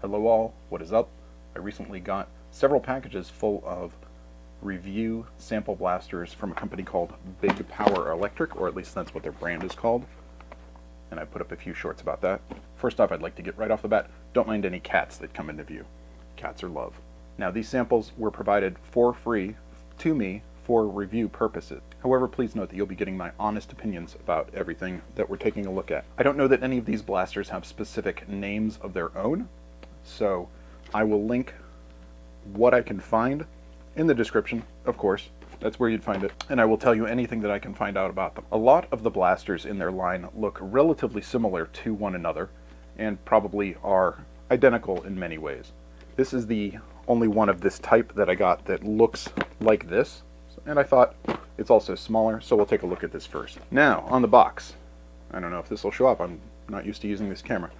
Hello all, what is up? I recently got several packages full of review sample blasters from a company called Big Power Electric, or at least that's what their brand is called. And I put up a few shorts about that. First off, I'd like to get right off the bat, don't mind any cats that come into view. Cats are love. Now, these samples were provided for free to me for review purposes. However, please note that you'll be getting my honest opinions about everything that we're taking a look at. I don't know that any of these blasters have specific names of their own, so I will link what I can find in the description, of course. That's where you'd find it. And I will tell you anything that I can find out about them. A lot of the blasters in their line look relatively similar to one another and probably are identical in many ways. This is the only one of this type that I got that looks like this. And I thought it's also smaller, so we'll take a look at this first. Now, on the box, I don't know if this will show up. I'm not used to using this camera.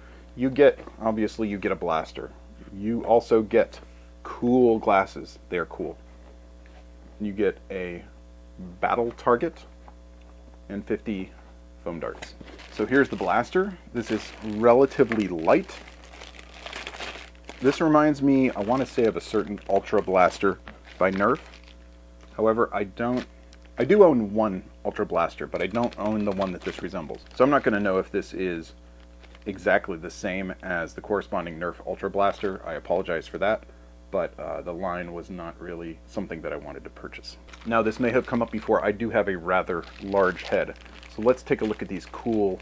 Obviously you get a blaster. You also get cool glasses. They're cool. You get a battle target and 50 foam darts. So here's the blaster. This is relatively light. This reminds me, I want to say, of a certain Ultra Blaster by Nerf. However, I do own one Ultra Blaster, but I don't own the one that this resembles. So I'm not going to know if this is exactly the same as the corresponding Nerf Ultra Blaster. I apologize for that, but the line was not really something that I wanted to purchase. Now, this may have come up before. I do have a rather large head. So let's take a look at these cool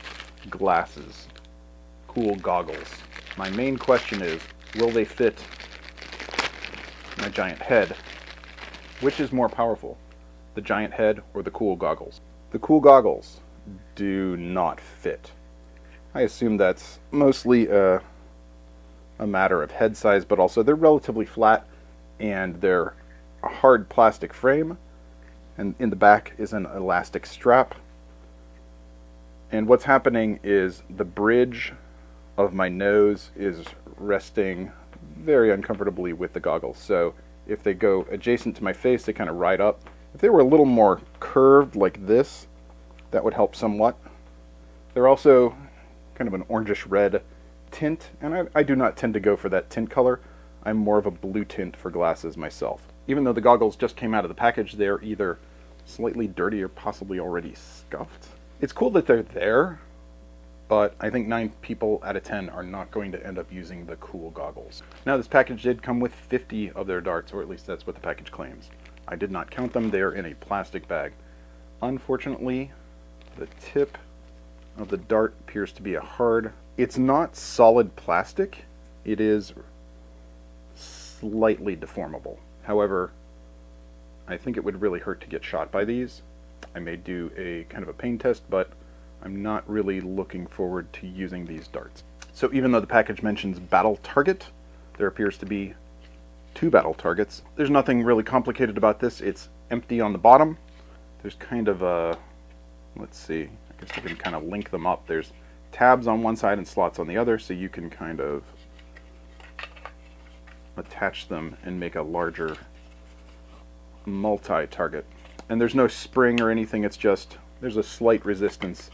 glasses, cool goggles. My main question is, will they fit my giant head? Which is more powerful, the giant head or the cool goggles? The cool goggles do not fit. I assume that's mostly a matter of head size, but also they're relatively flat and they're a hard plastic frame, and in the back is an elastic strap. And what's happening is the bridge of my nose is resting very uncomfortably with the goggles. So if they go adjacent to my face, they kind of ride up. If they were a little more curved like this, that would help somewhat. They're also kind of an orangish red tint, and I do not tend to go for that tint color. I'm more of a blue tint for glasses myself. Even though the goggles just came out of the package, they're either slightly dirty or possibly already scuffed. It's cool that they're there, but I think 9 people out of 10 are not going to end up using the cool goggles. Now, this package did come with 50 of their darts, or at least that's what the package claims. I did not count them. They are in a plastic bag. Unfortunately, the tip of the dart appears to be a hard... It's not solid plastic. It is slightly deformable. However, I think it would really hurt to get shot by these. I may do a kind of a pain test, but I'm not really looking forward to using these darts. So even though the package mentions battle target, there appears to be 2 battle targets. There's nothing really complicated about this. It's empty on the bottom. There's kind of a, let's see, I guess you can kind of link them up. There's tabs on one side and slots on the other, so you can kind of attach them and make a larger multi-target. And there's no spring or anything, it's just, there's a slight resistance.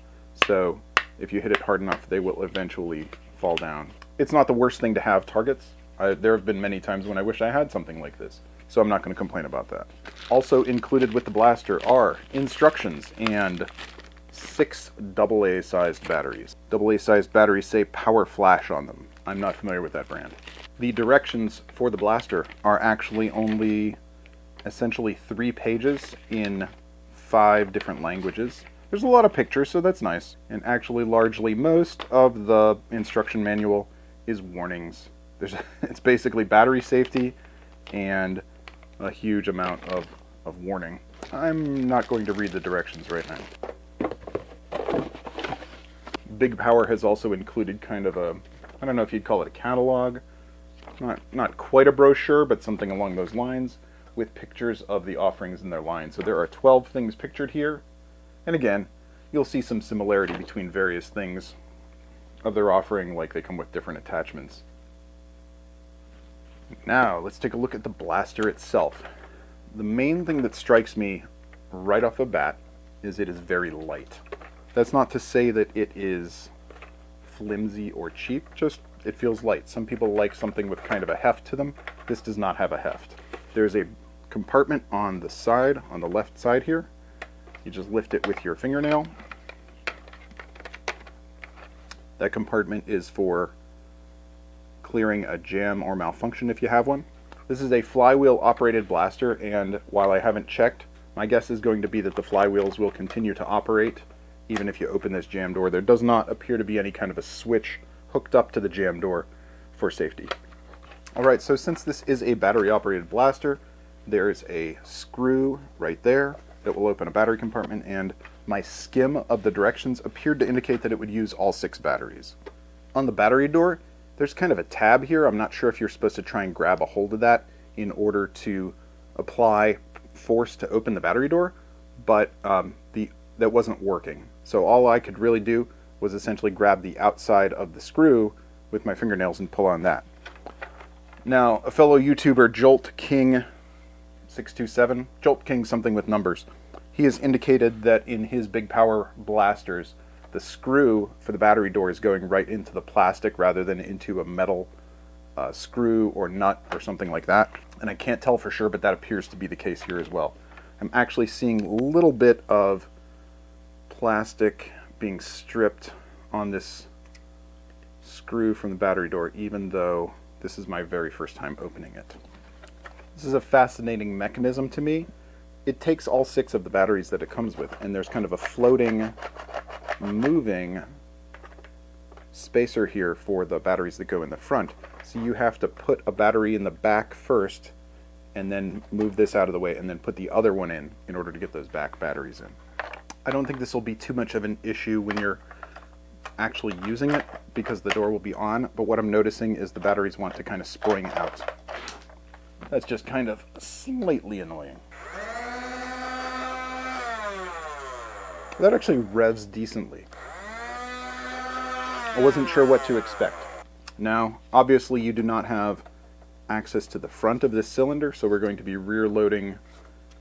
So if you hit it hard enough, they will eventually fall down. It's not the worst thing to have targets. There have been many times when I wish I had something like this, so I'm not going to complain about that. Also included with the blaster are instructions and 6 AA-sized batteries. AA-sized batteries say power flash on them. I'm not familiar with that brand. The directions for the blaster are actually only essentially 3 pages in 5 different languages. There's a lot of pictures, so that's nice. And actually, largely, most of the instruction manual is warnings. It's basically battery safety and a huge amount of warning. I'm not going to read the directions right now. Big Power has also included kind of a, I don't know if you'd call it a catalog. Not quite a brochure, but something along those lines, with pictures of the offerings in their line. So there are 12 things pictured here. And again, you'll see some similarity between various things of their offering, like they come with different attachments. Now, let's take a look at the blaster itself. The main thing that strikes me right off the bat is it is very light. That's not to say that it is flimsy or cheap, just It feels light. Some people like something with kind of a heft to them. This does not have a heft. There's a compartment on the side, on the left side here. You just lift it with your fingernail. That compartment is for clearing a jam or malfunction if you have one. This is a flywheel operated blaster, and while I haven't checked, my guess is going to be that the flywheels will continue to operate even if you open this jam door. There does not appear to be any kind of a switch hooked up to the jam door for safety. Alright, so since this is a battery operated blaster, there's a screw right there that will open a battery compartment, and my skim of the directions appeared to indicate that it would use all 6 batteries. On the battery door, there's kind of a tab here. I'm not sure if you're supposed to try and grab a hold of that in order to apply force to open the battery door, but that wasn't working. So all I could really do was essentially grab the outside of the screw with my fingernails and pull on that. Now, a fellow YouTuber, Jolt King 627, Jolt King something with numbers, he has indicated that in his big power blasters, the screw for the battery door is going right into the plastic rather than into a metal screw or nut or something like that. And I can't tell for sure, but that appears to be the case here as well. I'm actually seeing a little bit of plastic being stripped on this screw from the battery door, even though this is my very first time opening it. This is a fascinating mechanism to me. It takes all 6 of the batteries that it comes with, and there's kind of a floating, moving spacer here for the batteries that go in the front. So you have to put a battery in the back first, and then move this out of the way, and then put the other one in order to get those back batteries in. I don't think this will be too much of an issue when you're actually using it, because the door will be on, but what I'm noticing is the batteries want to kind of spring out. That's just kind of slightly annoying. That actually revs decently. I wasn't sure what to expect. Now, obviously you do not have access to the front of this cylinder, so we're going to be rear loading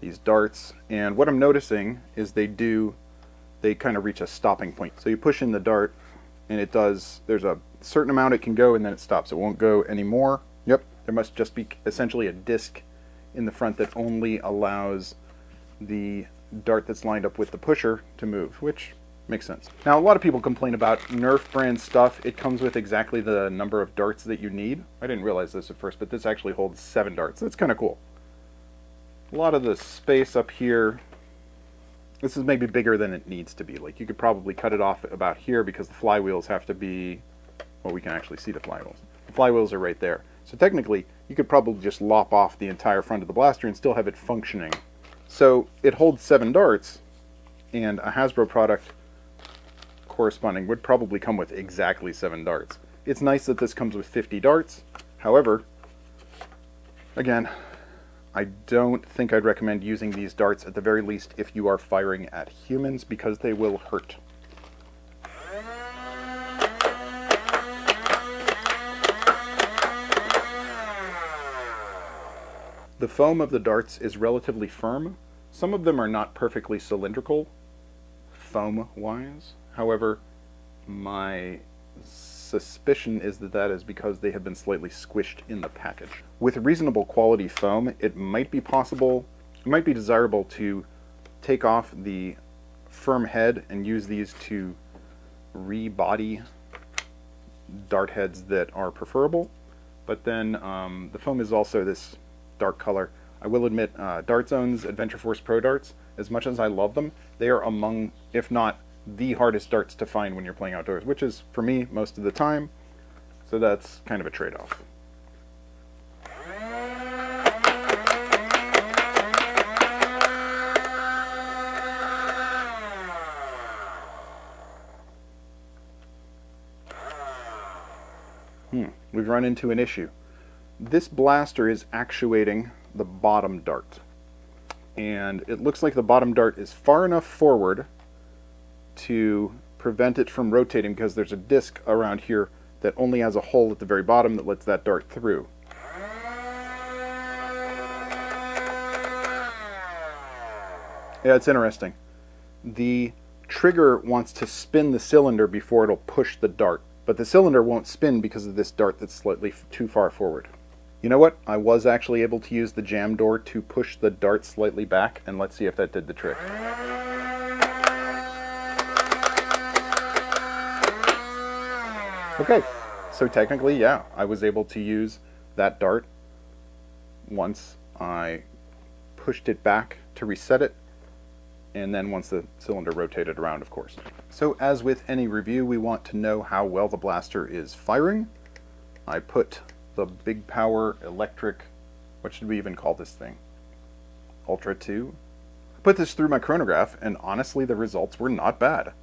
these darts, and what I'm noticing is they kind of reach a stopping point. So you push in the dart, and there's a certain amount it can go, and then it stops. It won't go anymore. Yep, there must just be essentially a disc in the front that only allows the dart that's lined up with the pusher to move, which makes sense. Now, a lot of people complain about Nerf brand stuff. It comes with exactly the number of darts that you need. I didn't realize this at first, but this actually holds 7 darts. That's kind of cool. A lot of the space up here, this is maybe bigger than it needs to be. Like, you could probably cut it off about here because the flywheels have to be, well, we can actually see the flywheels. The flywheels are right there. So technically, you could probably just lop off the entire front of the blaster and still have it functioning. So it holds 7 darts, and a Hasbro product corresponding would probably come with exactly 7 darts. It's nice that this comes with 50 darts. However, again, I don't think I'd recommend using these darts, at the very least if you are firing at humans, because they will hurt. The foam of the darts is relatively firm. Some of them are not perfectly cylindrical, foam-wise. However, my suspicion is that that is because they have been slightly squished in the package. With reasonable quality foam, it might be desirable to take off the firm head and use these to rebody dart heads that are preferable. But then the foam is also this dark color. I will admit, Dart Zone's Adventure Force Pro darts, as much as I love them, they are among, if not the hardest darts to find when you're playing outdoors, which is, for me, most of the time. So that's kind of a trade-off. We've run into an issue. This blaster is actuating the bottom dart, and it looks like the bottom dart is far enough forward to prevent it from rotating, because there's a disc around here that only has a hole at the very bottom that lets that dart through. Yeah, it's interesting. The trigger wants to spin the cylinder before it'll push the dart but the cylinder won't spin because of this dart that's slightly too far forward. You know what? I was actually able to use the jam door to push the dart slightly back, and let's see if that did the trick. Okay, so technically, yeah, I was able to use that dart once I pushed it back to reset it, and then once the cylinder rotated around, of course. So as with any review, we want to know how well the blaster is firing. I put the Big Power Electric, what should we even call this thing? Ultra 2. I put this through my chronograph, and honestly, the results were not bad.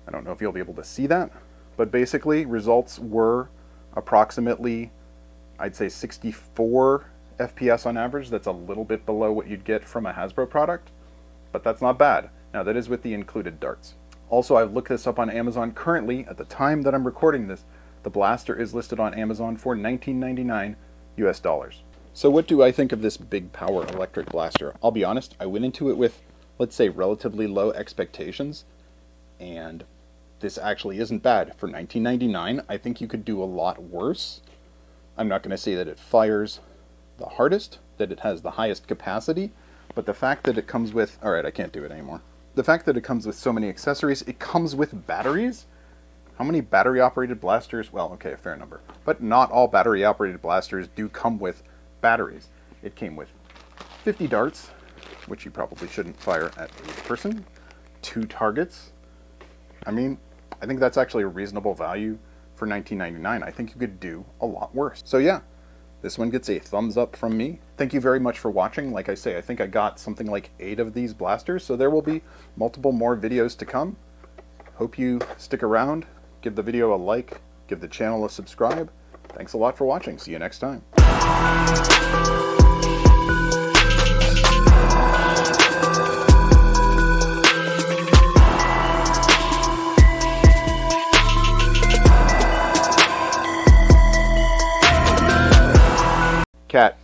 I don't know if you'll be able to see that, but basically, results were approximately, I'd say 64 FPS on average. That's a little bit below what you'd get from a Hasbro product, but that's not bad. Now, that is with the included darts. Also, I've looked this up on Amazon. Currently, at the time that I'm recording this, the blaster is listed on Amazon for $19.99 US. So what do I think of this Big Power electric blaster? I'll be honest, I went into it with, let's say, relatively low expectations, and this actually isn't bad. For $19.99, I think you could do a lot worse. I'm not going to say that it fires the hardest, that it has the highest capacity, but the fact that it comes with, alright, I can't do it anymore. The fact that it comes with so many accessories, it comes with batteries. How many battery-operated blasters? Well, okay, a fair number. But not all battery-operated blasters do come with batteries. It came with 50 darts, which you probably shouldn't fire at a person, 2 targets. I mean, I think that's actually a reasonable value for $19.99. I think you could do a lot worse. So yeah, this one gets a thumbs up from me. Thank you very much for watching. Like I say, I think I got something like 8 of these blasters, so there will be multiple more videos to come. Hope you stick around. Give the video a like, give the channel a subscribe. Thanks a lot for watching. See you next time. Cat.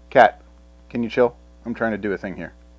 Cat, can you chill? I'm trying to do a thing here.